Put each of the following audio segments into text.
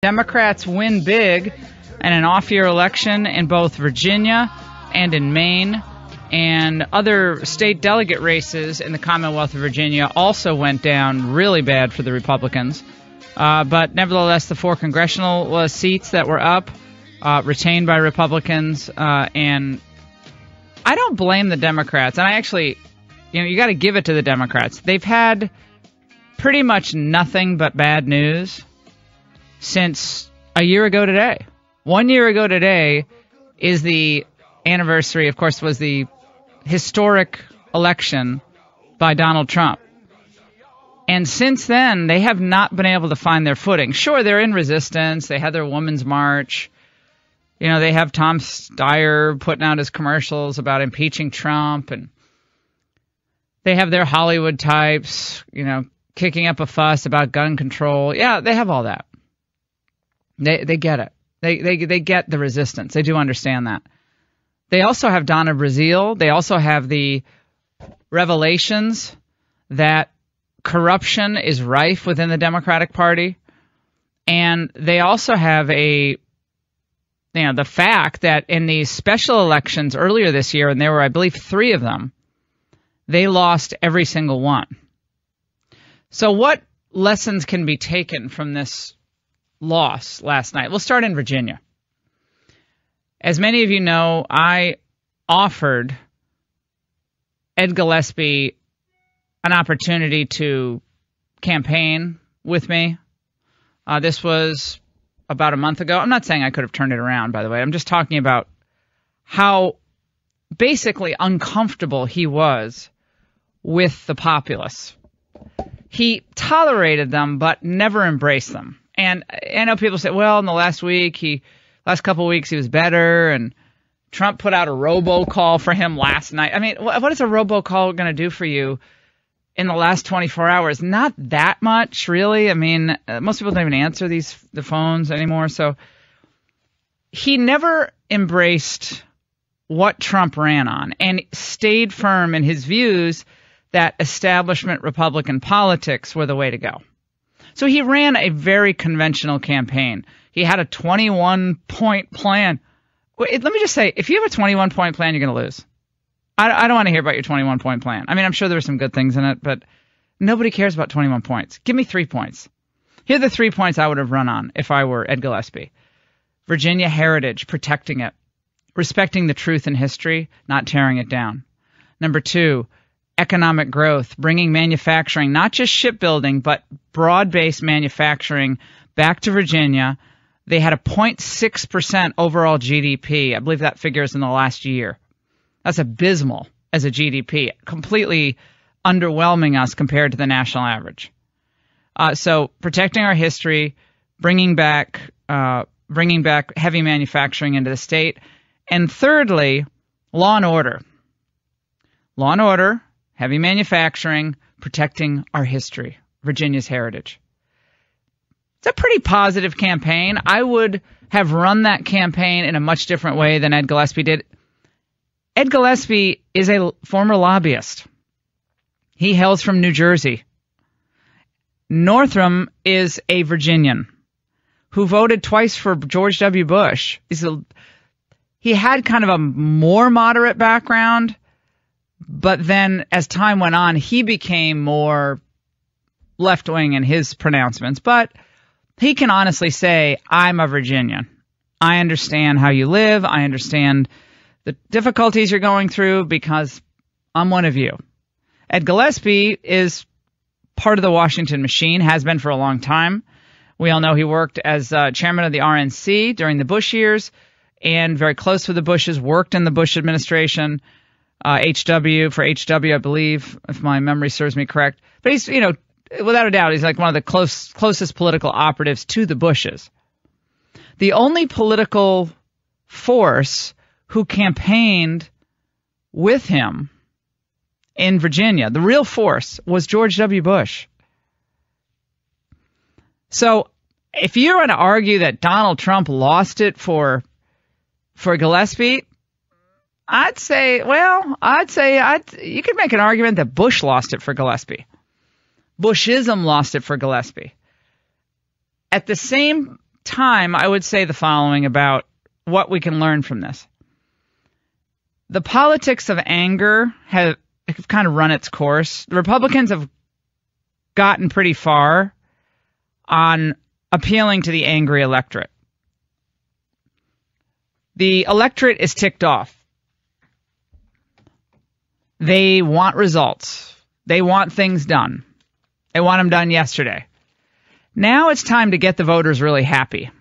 Democrats win big in an off-year election in both Virginia and in Maine, and other state delegate races in the Commonwealth of Virginia also went down really bad for the Republicans. But nevertheless, the 4 congressional seats that were up retained by Republicans, and I don't blame the Democrats. And I actually, you got to give it to the Democrats. They've had pretty much nothing but bad news since a year ago today. 1 year ago today is the anniversary, of course, was the historic election by Donald Trump. And since then, they have not been able to find their footing. Sure, they're in resistance. They had their Women's March. They have Tom Steyer putting out his commercials about impeaching Trump. And they have their Hollywood types, kicking up a fuss about gun control. Yeah, they have all that. They get it. They get the resistance. They do understand that. They also have Donna Brazile. They also have the revelations that corruption is rife within the Democratic Party. And they also have the fact that in these special elections earlier this year, and there were, I believe, 3 of them, they lost every single one. So what lessons can be taken from this loss last night? We'll start in Virginia. As many of you know, I offered Ed Gillespie an opportunity to campaign with me. This was about a month ago. I'm not saying I could have turned it around, by the way. I'm just talking about how basically uncomfortable he was with the populace. He tolerated them, but never embraced them. And I know people say, well, in the last couple of weeks, he was better, and Trump put out a robocall for him last night. I mean, what is a robocall going to do for you in the last 24 hours? Not that much, really. I mean, most people don't even answer the phones anymore. So he never embraced what Trump ran on and stayed firm in his views that establishment Republican politics were the way to go. So he ran a very conventional campaign. He had a 21-point plan. Let me just say, if you have a 21-point plan, you're going to lose. I don't want to hear about your 21-point plan. I mean, I'm sure there were some good things in it, but nobody cares about 21 points. Give me 3 points. Here are the 3 points I would have run on if I were Ed Gillespie. Virginia heritage, protecting it. Respecting the truth in history, not tearing it down. Number 2, economic growth, bringing manufacturing, not just shipbuilding, but broad-based manufacturing back to Virginia. They had a 0.6% overall GDP. I believe that figure is in the last year. That's abysmal as a GDP, completely underwhelming us compared to the national average. So protecting our history, bringing back heavy manufacturing into the state. And thirdly, law and order. Law and order, heavy manufacturing, protecting our history, Virginia's heritage. It's a pretty positive campaign. I would have run that campaign in a much different way than Ed Gillespie did. Ed Gillespie is a former lobbyist. He hails from New Jersey. Northam is a Virginian who voted twice for George W. Bush. He had kind of a more moderate background, but then as time went on, he became more left-wing in his pronouncements. But he can honestly say, I'm a Virginian. I understand how you live. I understand the difficulties you're going through because I'm one of you. Ed Gillespie is part of the Washington machine, has been for a long time. We all know he worked as chairman of the RNC during the Bush years and very close with the Bushes, worked in the Bush administration, HW, I believe, if my memory serves me correct. But he's, without a doubt, he's like one of the closest political operatives to the Bushes. The only political force who campaigned with him in Virginia, the real force, was George W. Bush. So if you're going to argue that Donald Trump lost it for Gillespie, I'd say you could make an argument that Bush lost it for Gillespie. Bushism lost it for Gillespie. At the same time, I would say the following about what we can learn from this. The politics of anger have kind of run its course. The Republicans have gotten pretty far on appealing to the angry electorate. The electorate is ticked off. They want results. They want things done. They want them done yesterday. Now it's time to get the voters really happy.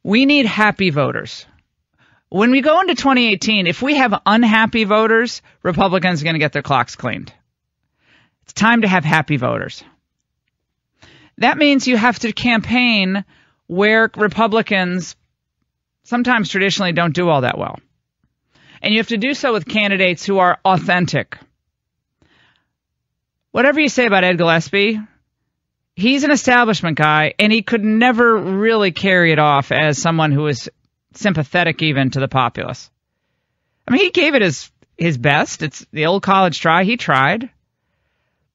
We need happy voters. When we go into 2018, if we have unhappy voters, Republicans are going to get their clocks cleaned. It's time to have happy voters. That means you have to campaign where Republicans sometimes traditionally don't do all that well. And you have to do so with candidates who are authentic. Whatever you say about Ed Gillespie, he's an establishment guy, and he could never really carry it off as someone who is sympathetic even to the populace. I mean, he gave it his best. It's the old college try. He tried.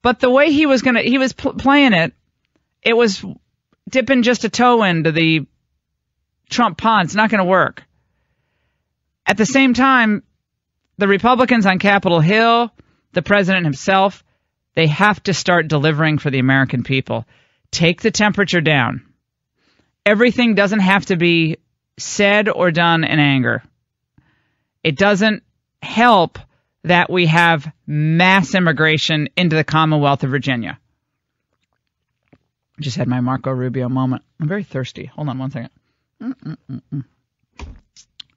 But the way he was playing it, it was dipping just a toe into the Trump pond. It's not going to work. At the same time, the Republicans on Capitol Hill, the president himself, they have to start delivering for the American people. Take the temperature down. Everything doesn't have to be said or done in anger. It doesn't help that we have mass immigration into the Commonwealth of Virginia. I just had my Marco Rubio moment. I'm very thirsty. Hold on one second.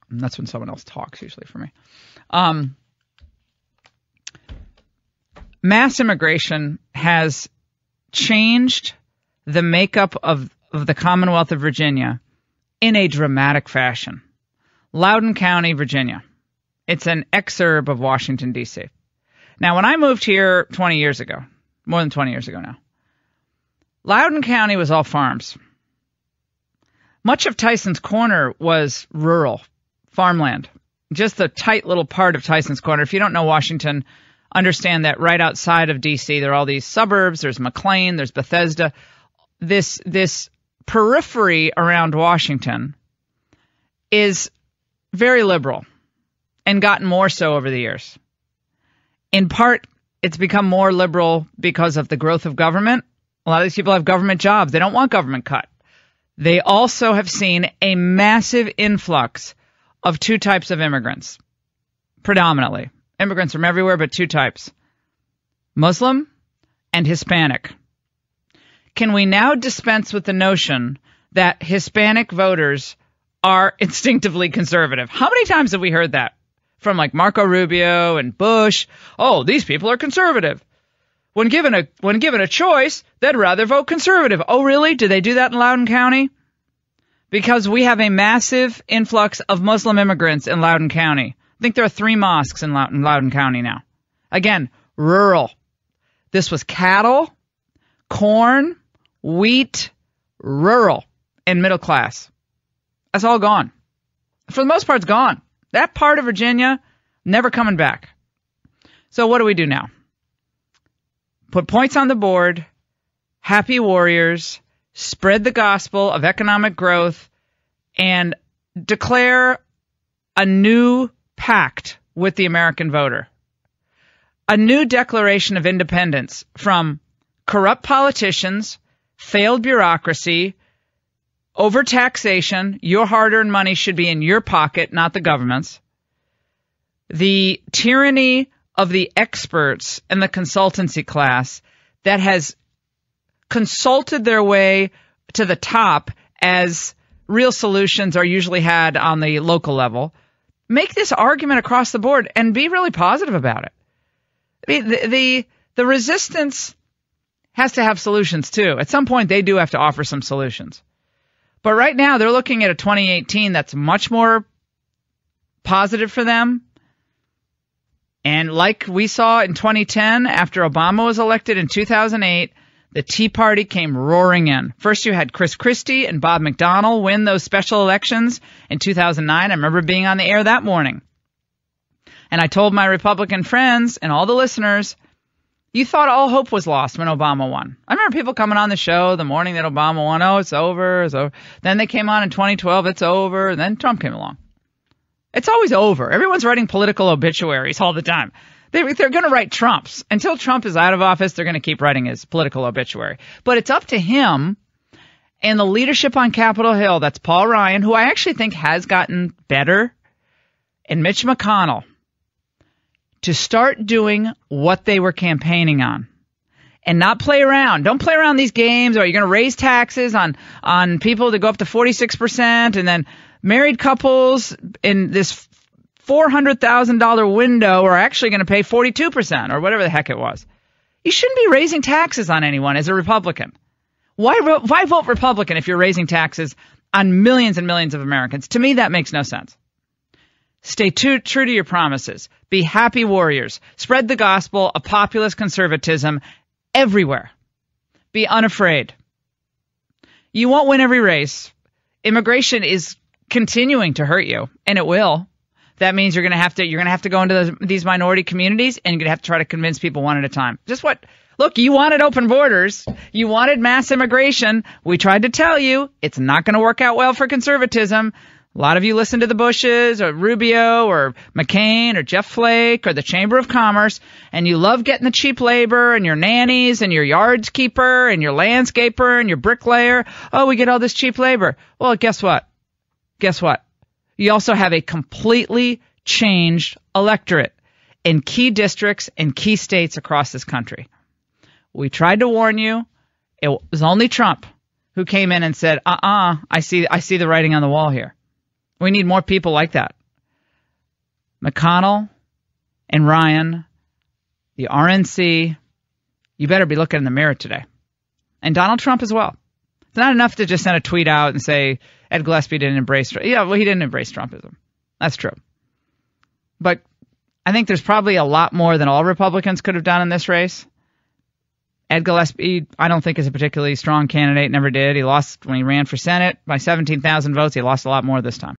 That's when someone else talks usually for me. Mass immigration has changed the makeup of the Commonwealth of Virginia in a dramatic fashion. Loudoun County, Virginia. It's an exurb of Washington, D.C. Now, when I moved here 20 years ago, more than 20 years ago now, Loudoun County was all farms. Much of Tyson's Corner was rural, farmland. Just a tight little part of Tyson's Corner. If you don't know Washington, understand that right outside of D.C., there are all these suburbs. There's McLean, there's Bethesda. This periphery around Washington is very liberal and gotten more so over the years. In part, it's become more liberal because of the growth of government. A lot of these people have government jobs. They don't want government cut. They also have seen a massive influx of two types of immigrants, predominantly. Immigrants from everywhere, but two types, Muslim and Hispanic. Can we now dispense with the notion that Hispanic voters are instinctively conservative? How many times have we heard that from like Marco Rubio and Bush? Oh, these people are conservative. When given a choice, they'd rather vote conservative. Oh, really? Do they do that in Loudoun County? Because we have a massive influx of Muslim immigrants in Loudoun County. I think there are 3 mosques in Loudoun County now. Again, rural. This was cattle, corn, wheat, rural, and middle class. That's all gone. For the most part, it's gone. That part of Virginia, never coming back. So what do we do now? Put points on the board, happy warriors, spread the gospel of economic growth, and declare a new pact with the American voter. A new declaration of independence from corrupt politicians, failed bureaucracy, overtaxation. Your hard-earned money should be in your pocket, not the government's. The tyranny of the experts and the consultancy class that has consulted their way to the top as real solutions are usually had on the local level. Make this argument across the board and be really positive about it. I mean, the resistance has to have solutions too. At some point, they do have to offer some solutions. But right now, they're looking at a 2018 that's much more positive for them. And like we saw in 2010, after Obama was elected in 2008, the Tea Party came roaring in. First, you had Chris Christie and Bob McDonnell win those special elections in 2009. I remember being on the air that morning. And I told my Republican friends and all the listeners, You thought all hope was lost when Obama won. I remember people coming on the show the morning that Obama won. Oh, it's over. It's over. Then they came on in 2012. It's over. And then Trump came along. It's always over. Everyone's writing political obituaries all the time. They're going to write Trump's. Until Trump is out of office, they're going to keep writing his political obituary. But it's up to him and the leadership on Capitol Hill. That's Paul Ryan, who I actually think has gotten better, and Mitch McConnell, to start doing what they were campaigning on and not play around. Don't play around these games, or you're going to raise taxes on people to go up to 46%, and then married couples in this $400,000 window are actually going to pay 42% or whatever the heck it was. You shouldn't be raising taxes on anyone as a Republican. Why vote Republican if you're raising taxes on millions and millions of Americans? To me, that makes no sense. Stay true to your promises. Be happy warriors. Spread the gospel of populist conservatism everywhere. Be unafraid. You won't win every race. Immigration is continuing to hurt you, and it will. That means you're going to have to go into these minority communities, and you're going to have to try to convince people one at a time. Look, you wanted open borders. You wanted mass immigration. We tried to tell you it's not going to work out well for conservatism. A lot of you listen to the Bushes or Rubio or McCain or Jeff Flake or the Chamber of Commerce, and you love getting the cheap labor and your nannies and your yardskeeper and your landscaper and your bricklayer. Oh, we get all this cheap labor. Well, guess what? You also have a completely changed electorate in key districts and key states across this country. We tried to warn you. It was only Trump who came in and said, I see the writing on the wall here. We need more people like that. McConnell and Ryan, the RNC, you better be looking in the mirror today. And Donald Trump as well. It's not enough to just send a tweet out and say Ed Gillespie didn't embrace Trump. Yeah, well, he didn't embrace Trumpism. That's true. But I think there's probably a lot more than all Republicans could have done in this race. Ed Gillespie, I don't think, is a particularly strong candidate. Never did. He lost when he ran for Senate by 17,000 votes. He lost a lot more this time.